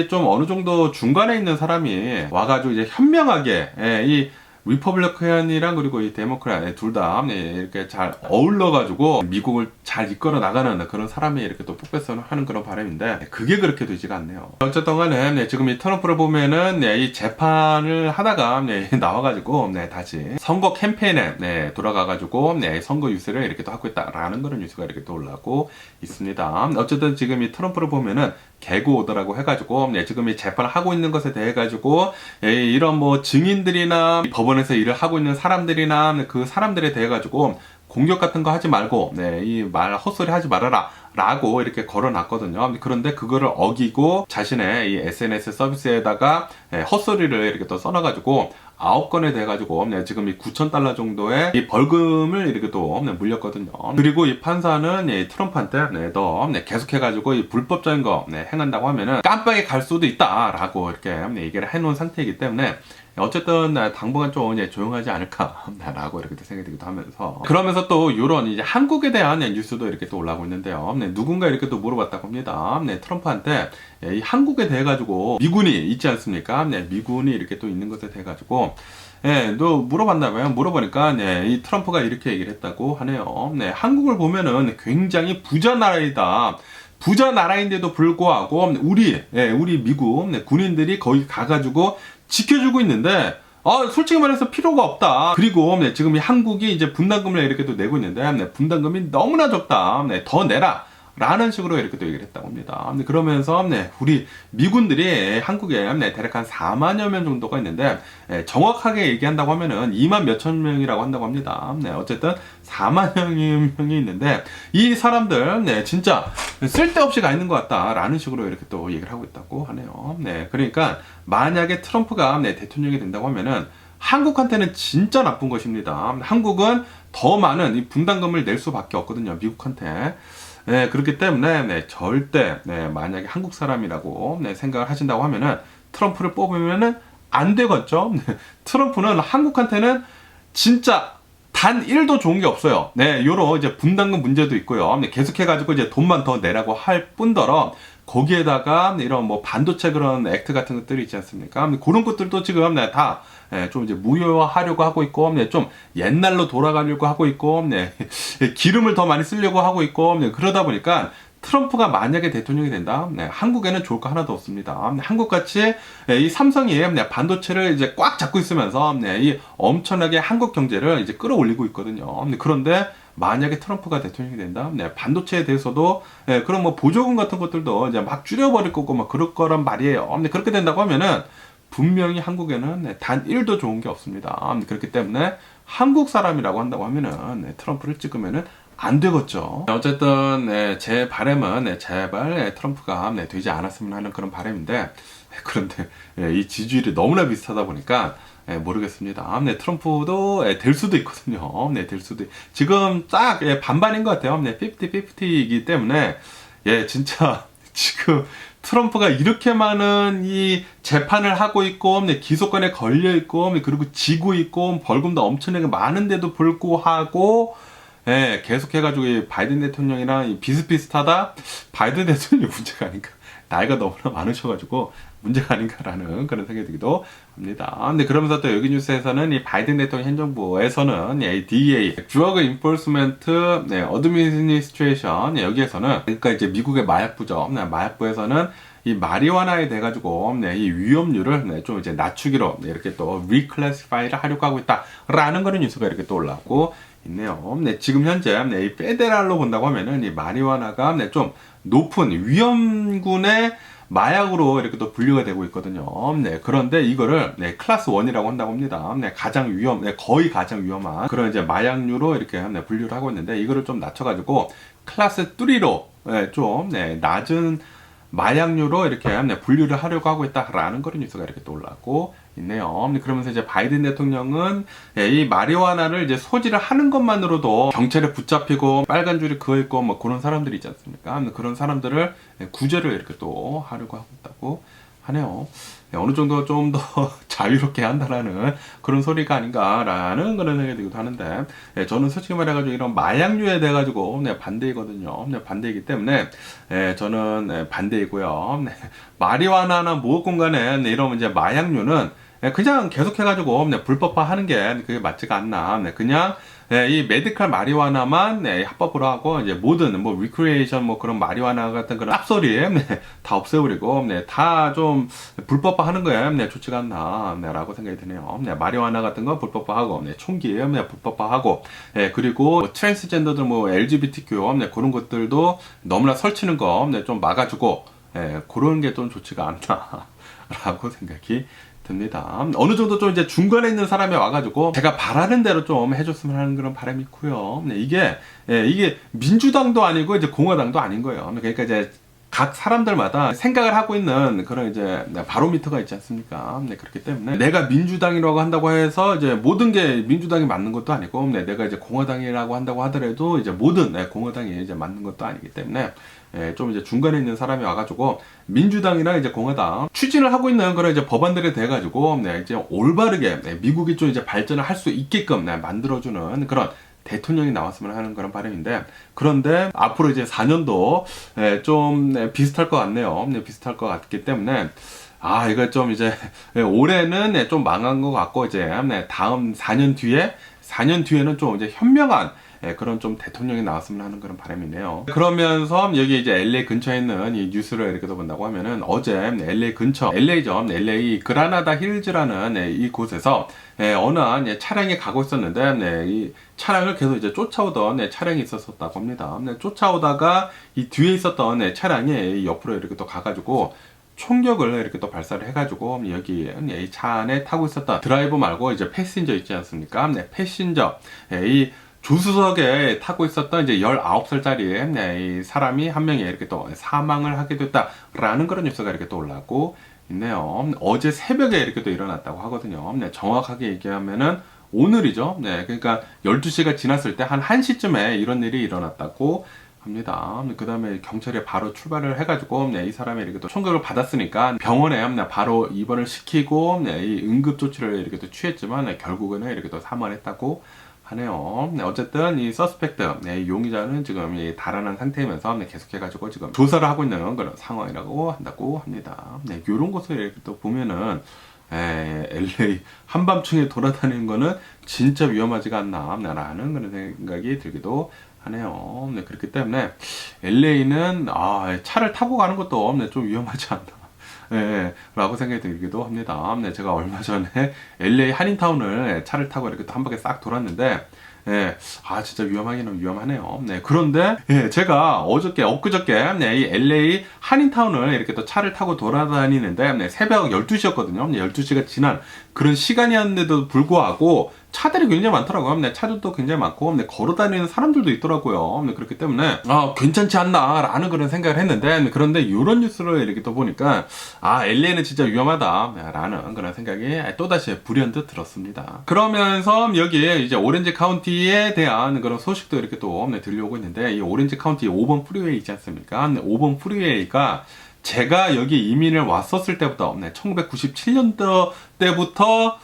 좀 어느 정도 중간에 있는 사람이 와가지고 이제 현명하게 이 리퍼블리컨이랑 그리고 이 데모크rat 둘 다 이렇게 잘 어울러가지고 미국을 잘 이끌어 나가는 그런 사람이 이렇게 또 뽑혔으면 하는 그런 바람인데, 그게 그렇게 되지가 않네요. 어쨌든 간에 지금 이 트럼프를 보면은 이 재판을 하다가 나와가지고 다시 선거 캠페인에 돌아가가지고 선거 유세를 이렇게 또 하고 있다라는 그런 뉴스가 이렇게 또 올라오고 있습니다. 어쨌든 지금 이 트럼프를 보면은 개고 오더라고 해가지고 지금 이 재판을 하고 있는 것에 대해 가지고 이런 뭐 증인들이나 법원에서 일을 하고 있는 사람들이나 그 사람들에 대해 가지고 공격 같은 거 하지 말고 이 말 헛소리 하지 말아라 라고 이렇게 걸어놨거든요. 그런데 그거를 어기고 자신의 이 SNS 서비스에다가 헛소리를 이렇게 또 써놔가지고 9건에 돼가지고 지금 이 $9,000 정도의 이 벌금을 이렇게 또 물렸거든요. 그리고 이 판사는 이 트럼프한테 너 계속해가지고 이 불법적인 거 행한다고 하면은 깜빡이 갈 수도 있다라고 이렇게 얘기를 해놓은 상태이기 때문에 어쨌든 당분간 좀 조용하지 않을까라고 이렇게 생각이 들기도 하면서, 그러면서 또 이런 이제 한국에 대한 뉴스도 이렇게 또 올라오고 있는데요. 누군가 이렇게 또 물어봤다고 합니다. 트럼프한테 이 한국에 대해 가지고 미군이 있지 않습니까? 미군이 이렇게 또 있는 것에 대해 가지고 너 물어봤나봐요. 물어보니까 이 트럼프가 이렇게 얘기를 했다고 하네요. 한국을 보면은 굉장히 부자 나라이다. 부자 나라인데도 불구하고 우리 미국 군인들이 거기 가가지고 지켜주고 있는데 솔직히 말해서 필요가 없다. 그리고 지금 이 한국이 이제 분담금을 이렇게 또 내고 있는데 분담금이 너무나 적다. 더 내라 라는 식으로 이렇게 또 얘기를 했다고 합니다. 그러면서 우리 미군들이 한국에 대략 한 4만여 명 정도가 있는데 정확하게 얘기한다고 하면은 2만 몇천 명이라고 한다고 합니다. 어쨌든 4만여 명이 있는데 이 사람들 진짜 쓸데없이 가 있는 것 같다 라는 식으로 이렇게 또 얘기를 하고 있다고 하네요. 그러니까 만약에 트럼프가 대통령이 된다고 하면은 한국한테는 진짜 나쁜 것입니다. 한국은 더 많은 이 분담금을 낼 수밖에 없거든요. 미국한테. 네, 그렇기 때문에 네, 절대 네, 만약에 한국 사람이라고 네, 생각을 하신다고 하면은 트럼프를 뽑으면은 안 되겠죠. 네, 트럼프는 한국한테는 진짜 단 1도 좋은 게 없어요. 네, 요런 이제 분담금 문제도 있고요. 네, 계속해가지고 이제 돈만 더 내라고 할 뿐더러 거기에다가 이런 뭐 반도체 그런 액트 같은 것들이 있지 않습니까? 그런 것들도 지금 네, 다 좀 이제 무효화하려고 하고 있고, 네, 좀 옛날로 돌아가려고 하고 있고, 네, 기름을 더 많이 쓰려고 하고 있고, 네, 그러다 보니까 트럼프가 만약에 대통령이 된다, 네, 한국에는 좋을 거 하나도 없습니다. 한국같이 이 삼성이 네, 반도체를 이제 꽉 잡고 있으면서 네, 이 엄청나게 한국 경제를 이제 끌어올리고 있거든요. 그런데 만약에 트럼프가 대통령이 된다, 네, 반도체에 대해서도 네, 그런 뭐 보조금 같은 것들도 이제 막 줄여버릴 거고 막 그럴 거란 말이에요. 네, 그렇게 된다고 하면은 분명히 한국에는 네, 단 1도 좋은 게 없습니다. 그렇기 때문에 한국 사람이라고 한다고 하면은 네, 트럼프를 찍으면은 안 되겠죠. 어쨌든 네, 제 바람은 네, 제발 네, 트럼프가 네, 되지 않았으면 하는 그런 바람인데 그런데 이 지지율이 너무나 비슷하다 보니까 모르겠습니다. 네, 트럼프도 될 수도 있거든요. 네, 될 수도. 지금 딱 반반인 것 같아요. 네, 50-50이기 때문에 진짜 지금 트럼프가 이렇게 많은 이 재판을 하고 있고, 네, 기소권에 걸려 있고, 네, 그리고 지고 있고, 벌금도 엄청나게 많은데도 불구하고, 계속해가지고 이 바이든 대통령이랑 비슷비슷하다? 바이든 대통령이 문제가 아닌가. 나이가 너무나 많으셔가지고 문제가 아닌가라는 그런 생각이 들기도 합니다. 근데 그러면서 또 여기 뉴스에서는 이 바이든 대통령 행정부에서는 이 DEA, Drug Enforcement Administration, 여기에서는, 그러니까 이제 미국의 마약부죠. 마약부에서는 이 마리화나에 대해가지고 이 위험률을 좀 이제 낮추기로 이렇게 또 리클래시파이를 하려고 하고 있다라는 그런 뉴스가 이렇게 또 올라오고 있네요. 지금 현재 이 페데랄로 본다고 하면은 이 마리화나가 좀 높은 위험군의 마약으로 이렇게 또 분류가 되고 있거든요. 그런데 이거를 클래스 1이라고 한다고 합니다. 가장 거의 가장 위험한 그런 이제 마약류로 이렇게 분류를 하고 있는데, 이거를 좀 낮춰가지고 클래스 3로 좀 낮은 마약류로 이렇게 분류를 하려고 하고 있다라는 그런 뉴스가 이렇게 또 올라오고 있네요. 그러면서 이제 바이든 대통령은 이 마리화나를 이제 소지를 하는 것만으로도 경찰에 붙잡히고 빨간 줄이 그어 있고 뭐 그런 사람들이 있지 않습니까? 그런 사람들을 구제를 이렇게 또 하려고 하고 있다고 하네요. 어느 정도 좀 더 자유롭게 한다라는 그런 소리가 아닌가라는 그런 생각이 들기도 하는데, 저는 솔직히 말해가지고 이런 마약류에 대해 가지고 반대이거든요. 반대이기 때문에 저는 반대이고요. 마리화나나 무엇건 간에 이런 이제 마약류는 그냥 계속해가지고 불법화하는 게 그게 맞지가 않나. 그냥 이 메디컬 마리화나만 합법으로 하고 이제 모든 뭐 리크리에이션 뭐 그런 마리화나 같은 그런 쌉소리 다 없애버리고 다 좀 불법화하는 거에 좋지가 않나라고 생각이 드네요. 마리화나 같은 거 불법화하고 총기 불법화하고 그리고 뭐 트랜스젠더들 뭐 LGBTQ 그런 것들도 너무나 설치는 거 좀 막아주고 그런 게 좀 좋지가 않나라고 생각이 듭니다. 어느 정도 좀 이제 중간에 있는 사람이 와가지고 제가 바라는 대로 좀 해줬으면 하는 그런 바람이 있고요. 이게 민주당도 아니고 이제 공화당도 아닌 거예요. 그러니까 이제 각 사람들마다 생각을 하고 있는 그런 이제 바로미터가 있지 않습니까? 그렇기 때문에 내가 민주당이라고 한다고 해서 이제 모든 게 민주당이 맞는 것도 아니고, 내가 이제 공화당이라고 한다고 하더라도 이제 모든 공화당이 이제 맞는 것도 아니기 때문에 좀 이제 중간에 있는 사람이 와가지고 민주당이나 이제 공화당 추진을 하고 있는 그런 이제 법안들에 대해 가지고 이제 올바르게 미국이 좀 이제 발전을 할 수 있게끔 만들어주는 그런 대통령이 나왔으면 하는 그런 바람인데, 그런데 앞으로 이제 4년도 좀 비슷할 것 같네요. 비슷할 것 같기 때문에 이거 좀 이제 올해는 좀 망한 것 같고, 이제 다음 4년 뒤에는 좀 이제 현명한 그런 좀 대통령이 나왔으면 하는 그런 바람이네요. 그러면서 여기 이제 LA 근처에 있는 이 뉴스를 이렇게 본다고 하면은, 어제 LA 근처, LA죠. LA 그라나다 힐즈라는 이 곳에서 어느 한 차량이 가고 있었는데, 이 차량을 계속 이제 쫓아오던 차량이 있었다고 합니다. 쫓아오다가 이 뒤에 있었던 차량이 옆으로 이렇게 또 가가지고 총격을 이렇게 또 발사를 해가지고 여기 이 차 안에 타고 있었던 드라이버 말고 이제 패신저 있지 않습니까? 패신저, 이 조수석에 타고 있었던 이제 19살짜리 이 사람이 한 명이 이렇게 또 사망을 하게 됐다라는 그런 뉴스가 이렇게 또 올라오고 있네요. 어제 새벽에 이렇게 또 일어났다고 하거든요. 네, 정확하게 얘기하면은 오늘이죠. 네, 그러니까 12시가 지났을 때 한 1시쯤에 이런 일이 일어났다고 합니다. 그 다음에 경찰이 바로 출발을 해가지고, 네, 이 사람이 이렇게 또 총격을 받았으니까 병원에 네, 바로 입원을 시키고, 네, 이 응급조치를 이렇게 또 취했지만, 네, 결국에는 이렇게 또 사망을 했다고 하네요. 네, 어쨌든 이 서스펙트, 네, 용의자는 지금 이 달아난 상태이면서 네, 계속해가지고 지금 조사를 하고 있는 그런 상황이라고 한다고 합니다. 네, 요런 것을 이렇게 또 보면은, LA 한밤중에 돌아다니는 거는 진짜 위험하지가 않나 라는 그런 생각이 들기도 하네요. 네, 그렇기 때문에 LA는 차를 타고 가는 것도 네, 좀 위험하지 않나. 네, 라고 생각이 들기도 합니다. 네, 제가 얼마 전에 LA 한인타운을 차를 타고 이렇게 또 한 바퀴 싹 돌았는데, 예, 진짜 위험하기는 위험하네요. 네, 그런데, 예, 제가 엊그저께, 네, 이 LA 한인타운을 이렇게 또 차를 타고 돌아다니는데, 네, 새벽 12시였거든요. 네, 12시가 지난 그런 시간이었는데도 불구하고, 차들이 굉장히 많더라고요. 네, 차들도 굉장히 많고, 네, 걸어 다니는 사람들도 있더라고요. 네, 그렇기 때문에, 괜찮지 않나, 라는 그런 생각을 했는데, 네, 그런데 이런 뉴스를 이렇게 또 보니까, LA는 진짜 위험하다, 라는 그런 생각이 또다시 불현듯 들었습니다. 그러면서 여기에 이제 오렌지 카운티에 대한 그런 소식도 이렇게 또 들려오고 있는데, 이 오렌지 카운티 5번 프리웨이 있지 않습니까? 5번 프리웨이가 제가 여기 이민을 왔었을 때부터, 1997년도 때부터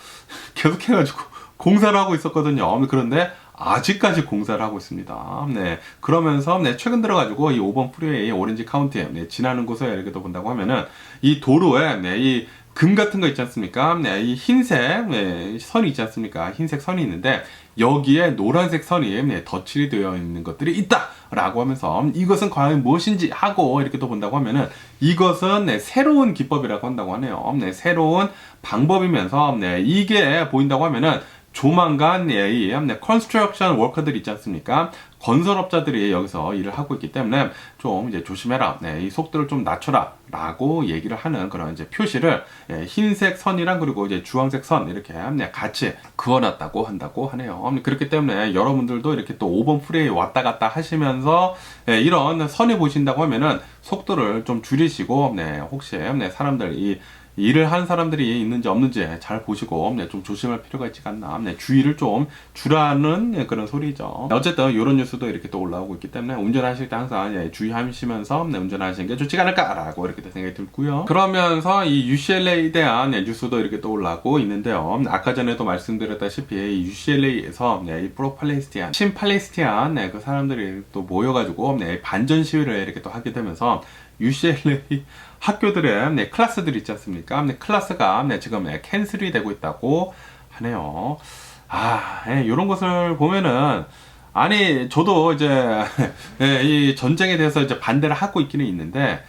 계속해가지고, 공사를 하고 있었거든요. 그런데 아직까지 공사를 하고 있습니다. 네. 그러면서 네, 최근 들어가지고 이 5번 프리웨이 오렌지 카운티에 네, 지나는 곳에 이렇게 또 본다고 하면은 이 도로에 네, 이 금 같은 거 있지 않습니까? 네, 이 흰색 네, 선이 있지 않습니까? 흰색 선이 있는데 여기에 노란색 선이 네, 덧칠이 되어 있는 것들이 있다! 라고 하면서 이것은 과연 무엇인지 하고 이렇게 또 본다고 하면은 이것은 네, 새로운 기법이라고 한다고 하네요. 네, 새로운 방법이면서 네, 이게 보인다고 하면은 조만간 이 컨스트럭션 워커들 있지 않습니까? 건설업자들이 여기서 일을 하고 있기 때문에 좀 이제 조심해라. 네, 이 속도를 좀 낮춰라. 라고 얘기를 하는 그런 이제 표시를 흰색 선이랑 그리고 이제 주황색 선 이렇게 같이 그어놨다고 한다고 하네요. 그렇기 때문에 여러분들도 이렇게 또 5번 프레이 왔다 갔다 하시면서 이런 선이 보신다고 하면은 속도를 좀 줄이시고 혹시 사람들 이 일을 하는 사람들이 있는지 없는지 잘 보시고 좀 조심할 필요가 있지 않나. 주의를 좀 주라는 그런 소리죠. 어쨌든 이런 뉴스도 이렇게 또 올라오고 있기 때문에 운전하실 때 항상 주의하시면서 운전하시는 게 좋지 않을까라고 이렇게 생각이 들고요. 그러면서 이 UCLA에 대한 뉴스도 이렇게 또 올라오고 있는데요. 아까 전에도 말씀드렸다시피 UCLA에서 이 프로-팔레스티안, 친팔레스티안 그 사람들이 또 모여가지고 반전 시위를 이렇게 또 하게 되면서 UCLA 학교들의 클래스들 있지 않습니까? 클래스가 지금 캔슬이 되고 있다고 하네요. 이런 것을 보면은 저도 이제 이 전쟁에 대해서 이제 반대를 하고 있기는 있는데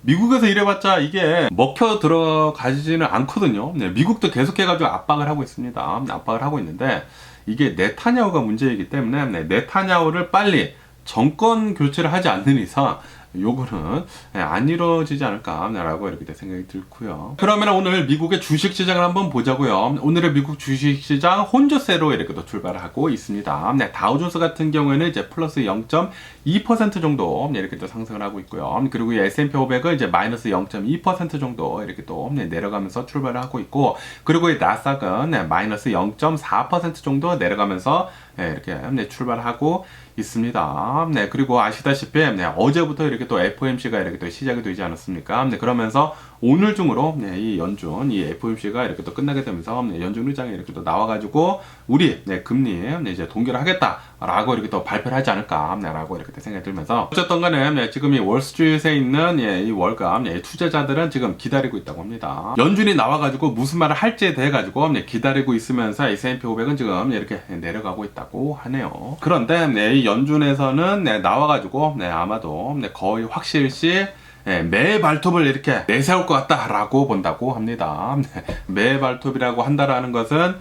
미국에서 이래봤자 이게 먹혀 들어가지는 않거든요. 미국도 계속해가지고 압박을 하고 있습니다. 압박을 하고 있는데 이게 네타냐후가 문제이기 때문에 네타냐후를 빨리 정권 교체를 하지 않는 이상 요거는 안 이루어지지 않을까라고 이렇게 생각이 들고요. 그러면 오늘 미국의 주식시장을 한번 보자고요. 오늘의 미국 주식시장 혼조세로 이렇게 또 출발을 하고 있습니다. 다우존스 같은 경우에는 이제 플러스 0.2% 정도 이렇게 또 상승을 하고 있고요. 그리고 이 S&P 500은 이제 마이너스 0.2% 정도 이렇게 또 내려가면서 출발을 하고 있고, 그리고 이 나스닥은 마이너스 0.4% 정도 내려가면서 이렇게 출발하고 있습니다. 그리고 아시다시피 어제부터 이렇게 또 FOMC가 이렇게 또 시작이 되지 않았습니까? 그러면서 오늘 중으로 이 연준, 이 FOMC가 이렇게 또 끝나게 되면서 연준 의장이 이렇게 또 나와가지고 우리 금리 이제 동결을 하겠다라고 이렇게 또 발표를 하지 않을까라고 이렇게 생각이 들면서, 어쨌든 간에 지금 이 월스트리트에 있는 이 월감 투자자들은 지금 기다리고 있다고 합니다. 연준이 나와가지고 무슨 말을 할지에 대해 가지고 기다리고 있으면서 S&P 500은 지금 이렇게 내려가고 있다고 하네요. 그런데 이 연준에서는 나와가지고 아마도 거의 확실시 매 발톱을 이렇게 내세울 것 같다라고 본다고 합니다. 매 발톱이라고 한다라는 것은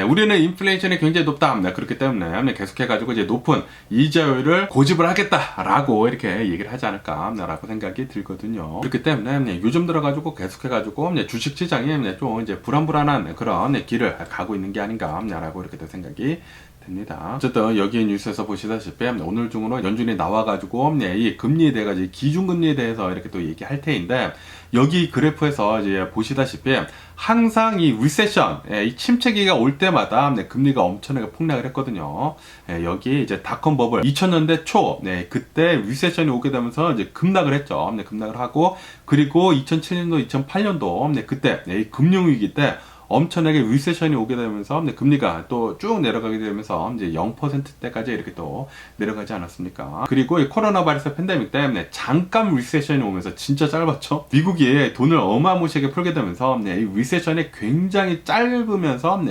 우리는 인플레이션이 굉장히 높다. 그렇기 때문에 계속해가지고 이제 높은 이자율을 고집을 하겠다라고 이렇게 얘기를 하지 않을까라고 생각이 들거든요. 그렇기 때문에 요즘 들어가지고 계속해가지고 주식시장이 좀 이제 불안불안한 그런 길을 가고 있는 게 아닌가라고 이렇게 생각이 됩니다. 어쨌든 여기 뉴스에서 보시다시피 오늘 중으로 연준이 나와가지고 이 금리에 대해 가지고 기준금리에 대해서 이렇게 또 얘기할 테인데, 여기 그래프에서 이제 보시다시피 항상 이 리세션, 이 침체기가 올 때마다 금리가 엄청나게 폭락을 했거든요. 여기 이제 닷컴 버블 2000년대 초, 그때 리세션이 오게 되면서 이제 급락을 했죠. 급락을 하고, 그리고 2007년도, 2008년도 그때 이 금융위기 때 엄청나게 리세션이 오게 되면서 금리가 또 쭉 내려가게 되면서 이제 0%대까지 이렇게 또 내려가지 않았습니까? 그리고 이 코로나 바이러스 팬데믹 때문에 잠깐 리세션이 오면서 진짜 짧았죠. 미국이 돈을 어마무시하게 풀게 되면서 이 리세션이 굉장히 짧으면서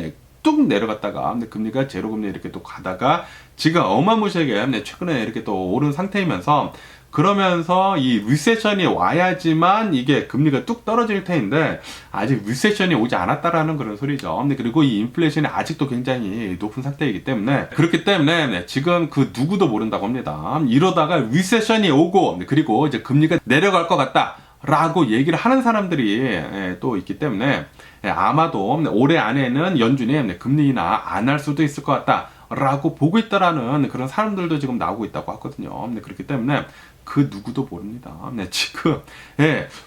뚝 내려갔다가 금리가 제로 금리 이렇게 또 가다가 지금 어마무시하게 최근에 이렇게 또 오른 상태이면서, 그러면서 이 리세션이 와야지만 이게 금리가 뚝 떨어질 텐데 아직 리세션이 오지 않았다라는 그런 소리죠. 그리고 이 인플레이션이 아직도 굉장히 높은 상태이기 때문에, 그렇기 때문에 지금 그 누구도 모른다고 합니다. 이러다가 리세션이 오고 그리고 이제 금리가 내려갈 것 같다 라고 얘기를 하는 사람들이 또 있기 때문에 아마도 올해 안에는 연준이 금리 인하 안 할 수도 있을 것 같다 라고 보고 있다라는 그런 사람들도 지금 나오고 있다고 하거든요. 그렇기 때문에 그 누구도 모릅니다. 지금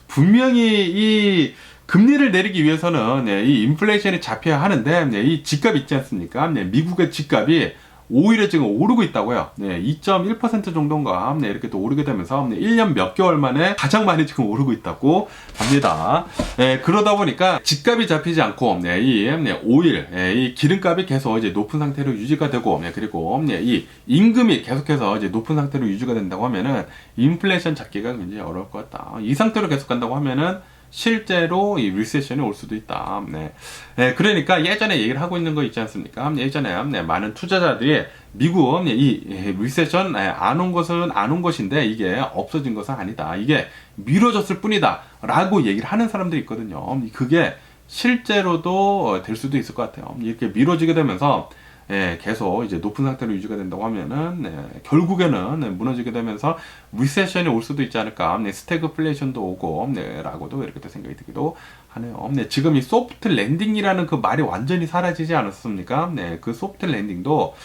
분명히 이 금리를 내리기 위해서는 이 인플레이션이 잡혀야 하는데 이 집값 있지 않습니까? 미국의 집값이 오히려 지금 오르고 있다고요. 2.1% 정도인가 이렇게 또 오르게 되면서 1년 몇 개월 만에 가장 많이 지금 오르고 있다고 합니다. 그러다 보니까 집값이 잡히지 않고 이 오일, 이 기름값이 계속 이제 높은 상태로 유지가 되고, 그리고 이 임금이 계속해서 이제 높은 상태로 유지가 된다고 하면은 인플레이션 잡기가 굉장히 어려울 것 같다. 이 상태로 계속 간다고 하면은 실제로 이 리세션이 올 수도 있다. 그러니까 예전에 얘기를 하고 있는 거 있지 않습니까? 예전에 많은 투자자들이 미국 이 리세션 안 온 것은 안 온 것인데 이게 없어진 것은 아니다. 이게 미뤄졌을 뿐이다. 라고 얘기를 하는 사람들이 있거든요. 그게 실제로도 될 수도 있을 것 같아요. 이렇게 미뤄지게 되면서 계속 이제 높은 상태로 유지가 된다고 하면은 결국에는 무너지게 되면서 리세션이 올 수도 있지 않을까. 스태그플레이션도 오고 라고도 이렇게 또 생각이 들기도 하네요. 지금 이 소프트 랜딩이라는 그 말이 완전히 사라지지 않았습니까? 그 소프트 랜딩도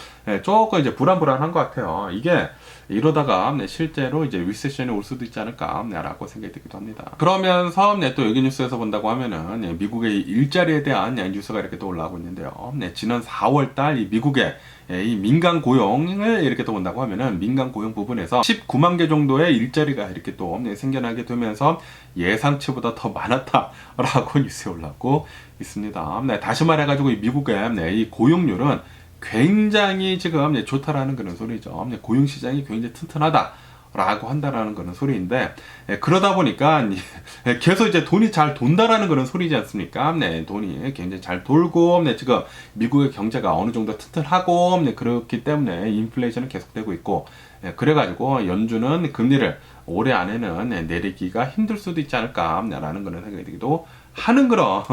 조금 이제 불안불안한 것 같아요. 이게 이러다가 실제로 이제 리세션이 올 수도 있지 않을까 라고 생각이 들기도 합니다. 그러면서 또 여기 뉴스에서 본다고 하면은 미국의 일자리에 대한 뉴스가 이렇게 또 올라오고 있는데요. 지난 4월달 이 미국의 이 민간 고용을 이렇게 또 본다고 하면은 민간 고용 부분에서 19만 개 정도의 일자리가 이렇게 또 생겨나게 되면서 예상치보다 더 많았다라고 뉴스에 올라오고 있습니다. 다시 말해가지고 이 미국의 이 고용률은 굉장히 지금 좋다라는 그런 소리죠. 고용 시장이 굉장히 튼튼하다라고 한다라는 그런 소리인데, 그러다 보니까 계속 이제 돈이 잘 돈다라는 그런 소리지 않습니까? 돈이 굉장히 잘 돌고, 지금 미국의 경제가 어느 정도 튼튼하고, 그렇기 때문에 인플레이션은 계속되고 있고, 그래가지고 연준은 금리를 올해 안에는 내리기가 힘들 수도 있지 않을까라는 그런 생각이 들기도 하는 그런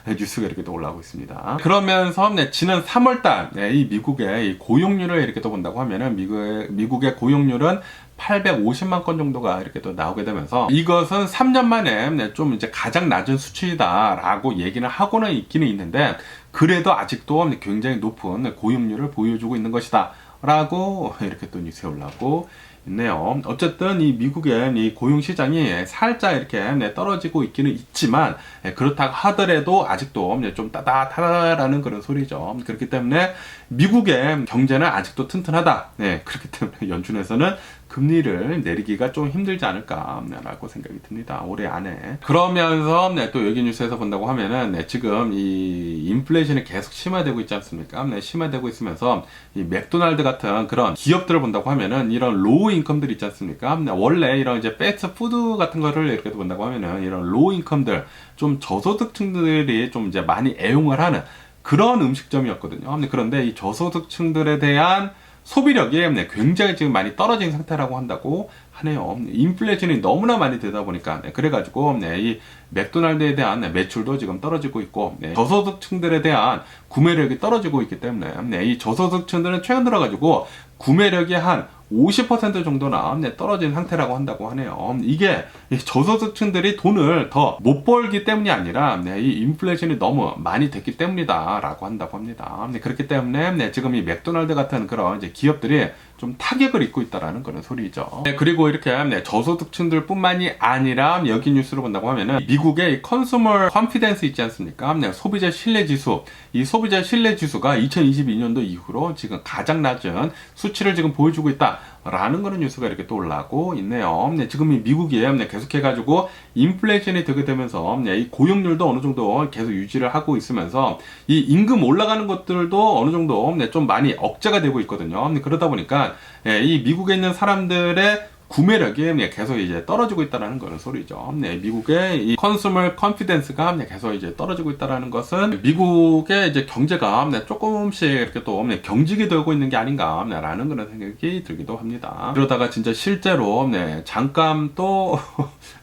뉴스가 이렇게 또 올라오고 있습니다. 그러면서 지난 3월달 이 미국의 이 고용률을 이렇게 또 본다고 하면은 미국의 고용률은 850만 건 정도가 이렇게 또 나오게 되면서, 이것은 3년 만에 좀 이제 가장 낮은 수치다라고 얘기는 하고는 있기는 있는데, 그래도 아직도 굉장히 높은 고용률을 보여주고 있는 것이다 라고 이렇게 또 뉴스에 올라오고 있네요. 어쨌든 이 미국의 이 고용 시장이 살짝 이렇게 떨어지고 있기는 있지만, 그렇다고 하더라도 아직도 좀 따뜻하다라는 그런 소리죠. 그렇기 때문에 미국의 경제는 아직도 튼튼하다. 그렇기 때문에 연준에서는 금리를 내리기가 좀 힘들지 않을까라고 생각이 듭니다. 올해 안에. 그러면서 또 여기 뉴스에서 본다고 하면은 지금 이 인플레이션이 계속 심화되고 있지 않습니까? 심화되고 있으면서 이 맥도날드 같은 그런 기업들을 본다고 하면은 이런 로우 인컴들 있지 않습니까? 원래 이런 이제 패스트푸드 같은 거를 이렇게 본다고 하면은 이런 로우 인컴들, 좀 저소득층들이 좀 이제 많이 애용을 하는 그런 음식점이었거든요. 그런데 이 저소득층들에 대한 소비력이 굉장히 지금 많이 떨어진 상태라고 한다고 하네요. 인플레이션이 너무나 많이 되다 보니까 그래가지고 이 맥도날드에 대한 매출도 지금 떨어지고 있고, 저소득층들에 대한 구매력이 떨어지고 있기 때문에 이 저소득층들은 최근 들어가지고 구매력이 한 50% 정도나 떨어진 상태라고 한다고 하네요. 이게 저소득층들이 돈을 더 못 벌기 때문이 아니라 이 인플레이션이 너무 많이 됐기 때문이다 라고 한다고 합니다. 그렇기 때문에 지금 이 맥도날드 같은 그런 이제 기업들이 좀 타격을 입고 있다라는 그런 소리죠. 그리고 이렇게 저소득층들 뿐만이 아니라 여기 뉴스를 본다고 하면은 미국의 컨슈머 컨피던스 있지 않습니까? 소비자 신뢰 지수. 이 소비자 신뢰 지수가 2022년도 이후로 지금 가장 낮은 수치를 지금 보여주고 있다라는 그런 뉴스가 이렇게 또 올라오고 있네요. 지금 이 미국이 계속해가지고 인플레이션이 되게 되면서 이 고용률도 어느 정도 계속 유지를 하고 있으면서 이 임금 올라가는 것들도 어느 정도 좀 많이 억제가 되고 있거든요. 그러다 보니까 이 미국에 있는 사람들의 구매력이 계속 이제 떨어지고 있다는 그런 소리죠. 미국의 이 컨슈머 컨피던스가 계속 이제 떨어지고 있다는 것은 미국의 이제 경제가 조금씩 이렇게 또 경직이 되고 있는 게 아닌가라는 그런 생각이 들기도 합니다. 그러다가 진짜 실제로 잠깐 또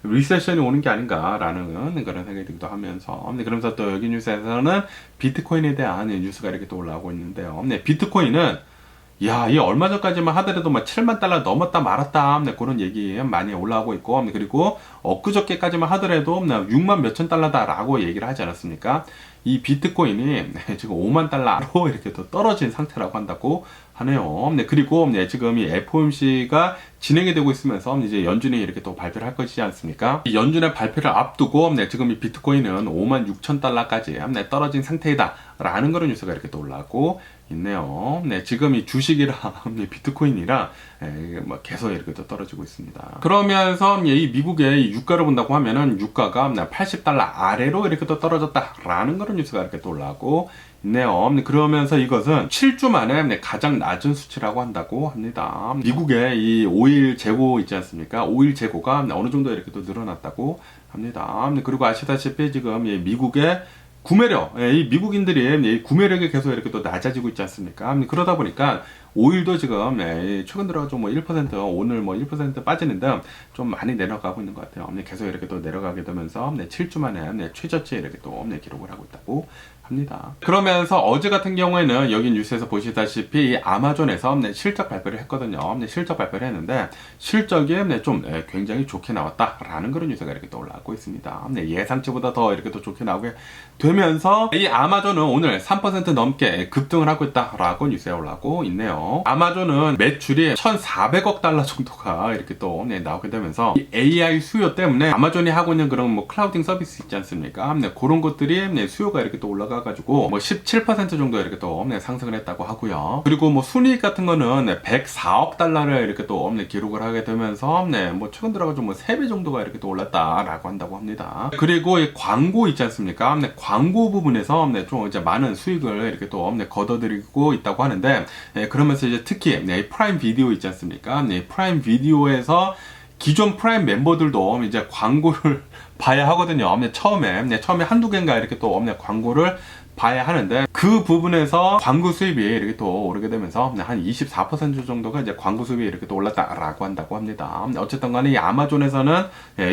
리세션이 오는 게 아닌가라는 그런 생각이 들기도 하면서 그러면서 또 여기 뉴스에서는 비트코인에 대한 뉴스가 이렇게 또 올라오고 있는데요. 비트코인은 이 얼마 전까지만 하더라도 막 7만 달러 넘었다 말았다 그런 얘기 많이 올라오고 있고, 그리고 엊그저께까지만 하더라도 6만 몇천 달러다라고 얘기를 하지 않았습니까? 이 비트코인이 지금 5만 달러로 이렇게 또 떨어진 상태라고 한다고 하네요. 그리고 지금 이 FOMC가 진행이 되고 있으면서 이제 연준이 이렇게 또 발표를 할 것이지 않습니까? 이 연준의 발표를 앞두고 지금 이 비트코인은 5만 6천 달러까지 떨어진 상태이다 라는 그런 뉴스가 이렇게 또 올라오고 있네요. 지금 이 주식이랑 비트코인이랑 계속 이렇게 또 떨어지고 있습니다. 그러면서 이 미국의 이 유가를 본다고 하면은 유가가 80달러 아래로 이렇게 또 떨어졌다라는 그런 뉴스가 이렇게 또 올라오고 있네요. 그러면서 이것은 7주 만에 가장 낮은 수치라고 한다고 합니다. 미국의 이 오일 재고 있지 않습니까? 오일 재고가 어느 정도 이렇게 또 늘어났다고 합니다. 그리고 아시다시피 지금 미국의 구매력, 이 미국인들이 구매력이 계속 이렇게 또 낮아지고 있지 않습니까? 그러다 보니까 오일도 지금 최근 들어 좀 1% 오늘 1% 빠지는데 좀 많이 내려가고 있는 것 같아요. 계속 이렇게 또 내려가게 되면서 7주 만에 최저치에 이렇게 또 기록을 하고 있다고 합니다. 그러면서 어제 같은 경우에는 여기 뉴스에서 보시다시피 아마존에서 실적 발표를 했거든요. 실적 발표를 했는데 실적이 좀 굉장히 좋게 나왔다라는 그런 뉴스가 이렇게 또 올라오고 있습니다. 예상치보다 더 이렇게 또 좋게 나오게 되면서 이 아마존은 오늘 3% 넘게 급등을 하고 있다라고 뉴스에 올라오고 있네요. 아마존은 매출이 1,400억 달러 정도가 이렇게 또 나오게 되면서 이 AI 수요 때문에 아마존이 하고 있는 그런 클라우딩 서비스 있지 않습니까? 그런 것들이 수요가 이렇게 또 올라가가지고 17% 정도 이렇게 또 상승을 했다고 하고요. 그리고 순이익 같은 거는 104억 달러를 이렇게 또 기록을 하게 되면서 최근 들어가지고 3배 정도가 이렇게 또 올랐다라고 한다고 합니다. 그리고 이 광고 있지 않습니까? 광고 부분에서 좀 이제 많은 수익을 이렇게 또 걷어들이고 있다고 하는데, 그러면서 이제 특히 프라임 비디오 있지 않습니까? 프라임 비디오에서 기존 프라임 멤버들도 이제 광고를 봐야 하거든요. 처음에 한두 개인가 이렇게 또 광고를 봐야 하는데 그 부분에서 광고 수입이 이렇게 또 오르게 되면서 한 24% 정도가 이제 광고 수입이 이렇게 또 올랐다라고 한다고 합니다. 어쨌든 간에 이 아마존에서는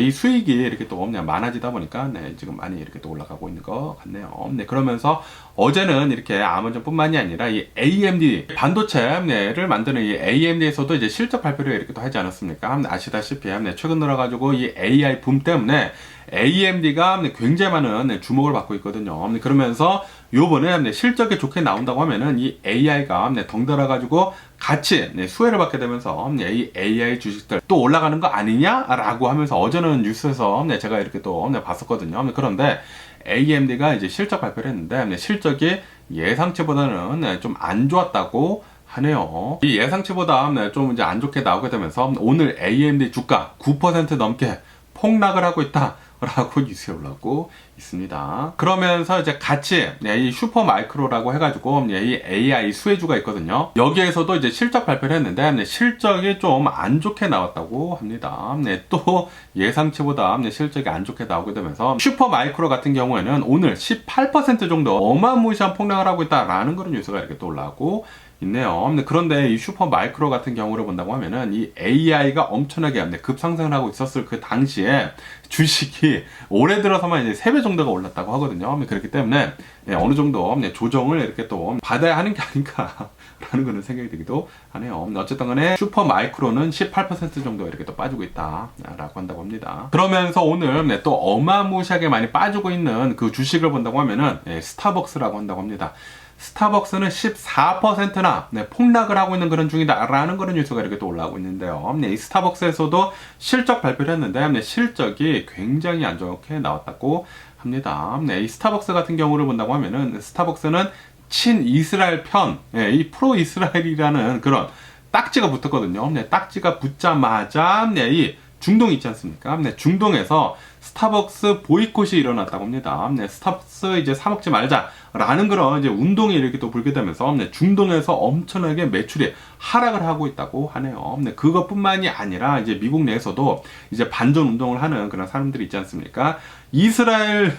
이 수익이 이렇게 또 많아지다 보니까 지금 많이 이렇게 또 올라가고 있는 것 같네요. 그러면서 어제는 이렇게 아마존뿐만이 아니라 이 AMD 반도체를 만드는 이 AMD에서도 이제 실적 발표를 이렇게 또 하지 않았습니까? 아시다시피 최근 들어가지고 이 AI 붐 때문에 AMD가 굉장히 많은 주목을 받고 있거든요. 그러면서 요번에 실적이 좋게 나온다고 하면은 이 AI가 덩달아 가지고 같이 수혜를 받게 되면서 이 AI 주식들 또 올라가는 거 아니냐라고 하면서 어제는 뉴스에서 제가 이렇게 또 봤었거든요. 그런데 AMD가 이제 실적 발표를 했는데 실적이 예상치보다는 좀 안 좋았다고 하네요. 이 예상치보다 좀 이제 안 좋게 나오게 되면서 오늘 AMD 주가 9% 넘게 폭락을 하고 있다 라고 뉴스에 올라오고 있습니다. 그러면서 이제 같이 이 슈퍼마이크로라고 해가지고 이 AI 수혜주가 있거든요. 여기에서도 이제 실적 발표를 했는데 실적이 좀 안 좋게 나왔다고 합니다. 또 예상치보다 실적이 안 좋게 나오게 되면서 슈퍼마이크로 같은 경우에는 오늘 18% 정도 어마무시한 폭락을 하고 있다라는 그런 뉴스가 이렇게 또 올라오고 있네요. 그런데 이 슈퍼 마이크로 같은 경우를 본다고 하면은 이 AI가 엄청나게 급상승을 하고 있었을 그 당시에 주식이 올해 들어서만 이제 3배 정도가 올랐다고 하거든요. 그렇기 때문에 어느 정도 조정을 이렇게 또 받아야 하는 게 아닌가라는 그런 생각이 들기도 하네요. 어쨌든 간에 슈퍼 마이크로는 18% 정도 이렇게 또 빠지고 있다라고 한다고 합니다. 그러면서 오늘 또 어마무시하게 많이 빠지고 있는 그 주식을 본다고 하면은 스타벅스라고 한다고 합니다. 스타벅스는 14%나 폭락을 하고 있는 그런 중이다라는 그런 뉴스가 이렇게 또 올라오고 있는데요. 이 스타벅스에서도 실적 발표를 했는데 실적이 굉장히 안 좋게 나왔다고 합니다. 이 스타벅스 같은 경우를 본다고 하면은 스타벅스는 친이스라엘 편, 이 프로 이스라엘이라는 그런 딱지가 붙었거든요. 딱지가 붙자마자 이 중동 있지 않습니까? 중동에서 스타벅스 보이콧이 일어났다고 합니다. 스타벅스 이제 사 먹지 말자라는 그런 이제 운동이 이렇게 또 불게 되면서 중동에서 엄청나게 매출이 하락을 하고 있다고 하네요. 그것뿐만이 아니라 이제 미국 내에서도 이제 반전 운동을 하는 그런 사람들이 있지 않습니까? 이스라엘을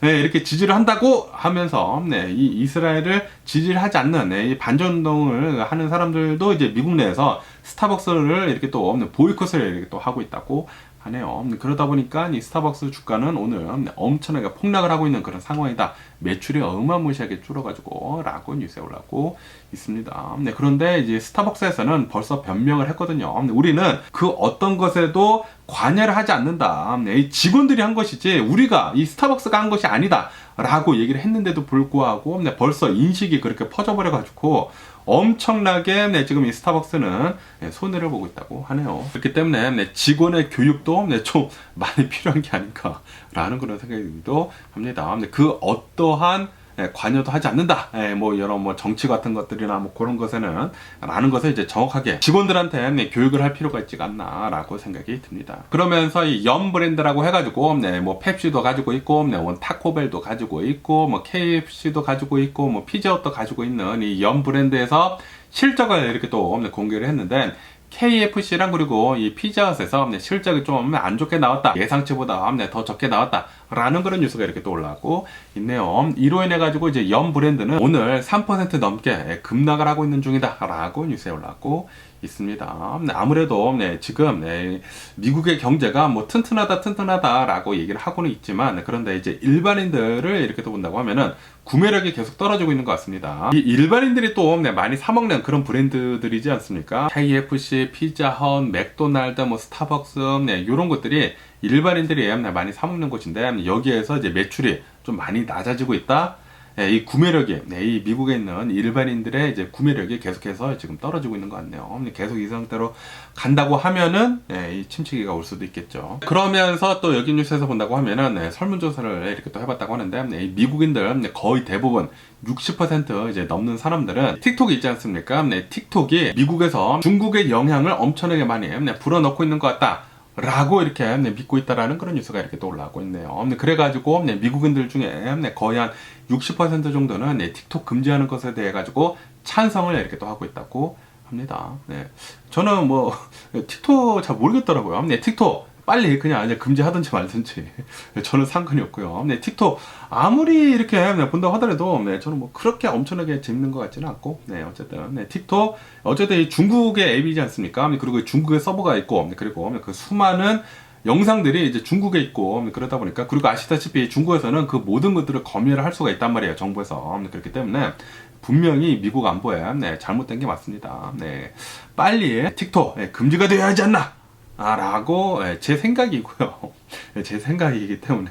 이렇게 지지를 한다고 하면서 이 이스라엘을 지지를 하지 않는 이 반전 운동을 하는 사람들도 이제 미국 내에서 스타벅스를 이렇게 또 보이콧을 이렇게 또 하고 있다고 하네요. 그러다 보니까 이 스타벅스 주가는 오늘 엄청나게 폭락을 하고 있는 그런 상황이다. 매출이 어마무시하게 줄어가지고 라고 뉴스에 올라오고 있습니다. 그런데 이제 스타벅스에서는 벌써 변명을 했거든요. 우리는 그 어떤 것에도 관여를 하지 않는다. 이 직원들이 한 것이지 우리가 이 스타벅스가 한 것이 아니다. 라고 얘기를 했는데도 불구하고 벌써 인식이 그렇게 퍼져버려가지고 엄청나게 지금 이 스타벅스는 손해를 보고 있다고 하네요. 그렇기 때문에 직원의 교육도 좀 많이 필요한 게 아닌가라는 그런 생각이기도 합니다. 그 어떠한 관여도 하지 않는다. 뭐 이런 뭐 정치 같은 것들이나 뭐 그런 것에는 라는 것을 이제 정확하게 직원들한테 교육을 할 필요가 있지 않나라고 생각이 듭니다. 그러면서 이 염 브랜드라고 해가지고 뭐 펩시도 가지고 있고 뭐 타코벨도 가지고 있고 뭐 KFC도 가지고 있고 뭐 피자헛도 가지고 있는 이 염 브랜드에서 실적을 이렇게 또 공개를 했는데 KFC랑 그리고 이 피자헛에서 실적이 좀 안 좋게 나왔다. 예상치보다 더 적게 나왔다. 라는 그런 뉴스가 이렇게 또 올라오고 있네요. 이로 인해 가지고 이제 염 브랜드는 오늘 3% 넘게 급락을 하고 있는 중이다. 라고 뉴스에 올라오고 있습니다. 아무래도 지금 미국의 경제가 뭐 튼튼하다 라고 얘기를 하고는 있지만 그런데 이제 일반인들을 이렇게 또 본다고 하면은 구매력이 계속 떨어지고 있는 것 같습니다. 이 일반인들이 또 많이 사먹는 그런 브랜드들이지 않습니까? KFC, 피자헛, 맥도날드, 뭐 스타벅스 이런 것들이 일반인들이 많이 사먹는 곳인데 여기에서 이제 매출이 좀 많이 낮아지고 있다. 이 구매력이, 이 미국에 있는 일반인들의 이제 구매력이 계속해서 지금 떨어지고 있는 것 같네요. 계속 이 상태로 간다고 하면은, 이 침체기가 올 수도 있겠죠. 그러면서 또 여기 뉴스에서 본다고 하면은, 설문조사를 이렇게 또 해봤다고 하는데, 이 미국인들 거의 대부분 60% 이제 넘는 사람들은 틱톡이 있지 않습니까? 틱톡이 미국에서 중국의 영향을 엄청나게 많이 불어넣고 있는 것 같다. 라고 이렇게 믿고 있다라는 그런 뉴스가 이렇게 또 올라오고 있네요. 그래가지고 미국인들 중에 거의 한 60% 정도는 틱톡 금지하는 것에 대해 가지고 찬성을 이렇게 또 하고 있다고 합니다. 저는 뭐 틱톡 잘 모르겠더라고요. 틱톡 빨리 그냥 이제 금지하든지 말든지 저는 상관이 없고요. 틱톡 아무리 이렇게 본다고 하더라도 저는 뭐 그렇게 엄청나게 재밌는 것 같지는 않고 어쨌든 틱톡 어쨌든 이 중국의 앱이지 않습니까? 그리고 중국의 서버가 있고 그리고 그 수많은 영상들이 이제 중국에 있고 그러다 보니까 그리고 아시다시피 중국에서는 그 모든 것들을 검열을 할 수가 있단 말이에요. 정부에서. 그렇기 때문에 분명히 미국 안보에 잘못된 게 맞습니다. 빨리 틱톡 금지가 되어야 하지 않나? 라고 제 생각이고요. 제 생각이기 때문에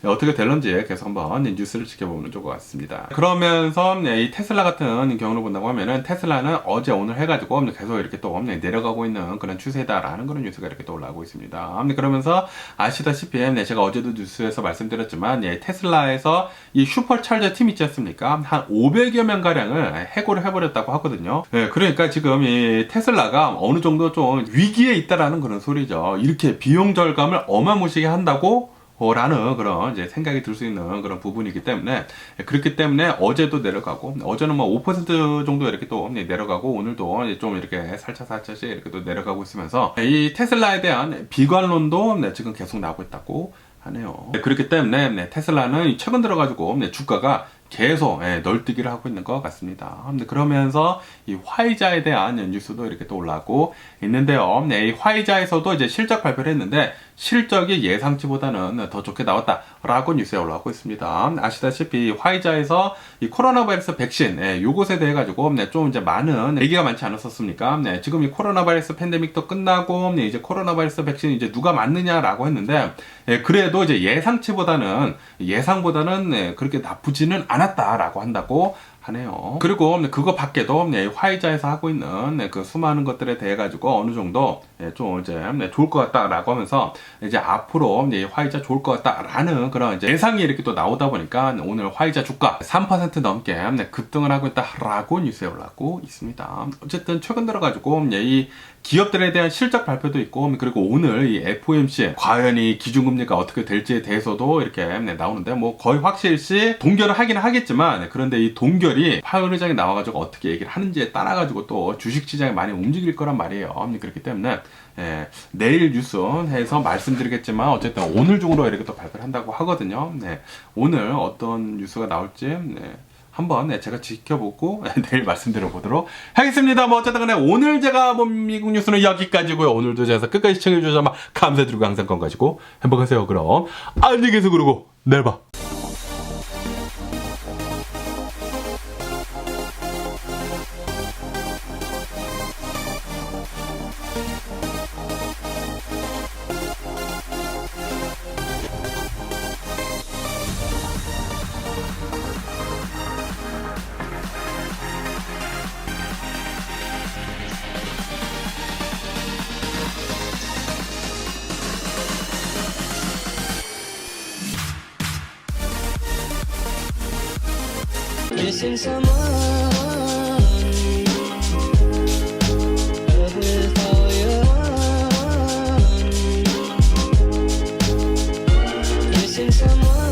어떻게 될런지 계속 한번 뉴스를 지켜보면 좋을 것 같습니다. 그러면서 이 테슬라 같은 경우를 본다고 하면은 테슬라는 어제 오늘 해가지고 계속 이렇게 또 내려가고 있는 그런 추세다라는 그런 뉴스가 이렇게 또 올라오고 있습니다. 그러면서 아시다시피 제가 어제도 뉴스에서 말씀드렸지만 테슬라에서 이 슈퍼찰저 팀 있지 않습니까? 한 500여 명 가량을 해고를 해버렸다고 하거든요. 그러니까 지금 이 테슬라가 어느 정도 좀 위기에 있다라는 그런 소리죠. 이렇게 비용 절감을 어마무시하게 한다고 라는 그런 이제 생각이 들 수 있는 그런 부분이기 때문에 그렇기 때문에 어제도 내려가고 어제는 뭐 5% 정도 이렇게 또 내려가고 오늘도 좀 이렇게 살짝씩 이렇게 또 내려가고 있으면서 이 테슬라에 대한 비관론도 지금 계속 나오고 있다고 하네요. 그렇기 때문에 테슬라는 최근 들어가지고 주가가 계속 널뛰기를 하고 있는 것 같습니다. 근데 그러면서 이 화이자에 대한 뉴스도 이렇게 또 올라오고 있는데요. 이 화이자에서도 이제 실적 발표를 했는데 실적이 예상치보다는 더 좋게 나왔다라고 뉴스에 올라오고 있습니다. 아시다시피 화이자에서 이 코로나 바이러스 백신 요것에 대해 가지고 좀 이제 많은 얘기가 많지 않았었습니까? 지금 이 코로나 바이러스 팬데믹도 끝나고 이제 코로나 바이러스 백신 이제 누가 맞느냐라고 했는데 그래도 이제 예상보다는 그렇게 나쁘지는 않았다라고 한다고 하네요. 그리고 그거 밖에도 화이자에서 하고 있는 그 수많은 것들에 대해 가지고 어느 정도 좀 이제 좋을 것 같다라고 하면서 이제 앞으로 화이자 좋을 것 같다라는 그런 이제 예상이 이렇게 또 나오다 보니까 오늘 화이자 주가 3% 넘게 급등을 하고 있다라고 뉴스에 올라오고 있습니다. 어쨌든 최근 들어 가지고 이 기업들에 대한 실적 발표도 있고 그리고 오늘 이 FOMC 과연 이 기준금리가 어떻게 될지에 대해서도 이렇게 나오는데 뭐 거의 확실시 동결을 하긴 하겠지만 그런데 이 동결이 파월 의장이 나와가지고 어떻게 얘기를 하는지에 따라가지고 또 주식시장이 많이 움직일 거란 말이에요. 그렇기 때문에 내일 뉴스 해서 말씀드리겠지만 어쨌든 오늘 중으로 이렇게 또 발표를 한다고 하거든요. 오늘 어떤 뉴스가 나올지 한번 제가 지켜보고 내일 말씀드려보도록 하겠습니다. 뭐 어쨌든 간에 오늘 제가 본 미국 뉴스는 여기까지고요. 오늘도 제가 끝까지 시청해주셔서 감사드리고 항상 건강하시고 행복하세요. 그럼 안녕히 계세요. 그러고 내일 봐. Missing someone with all your Missing someone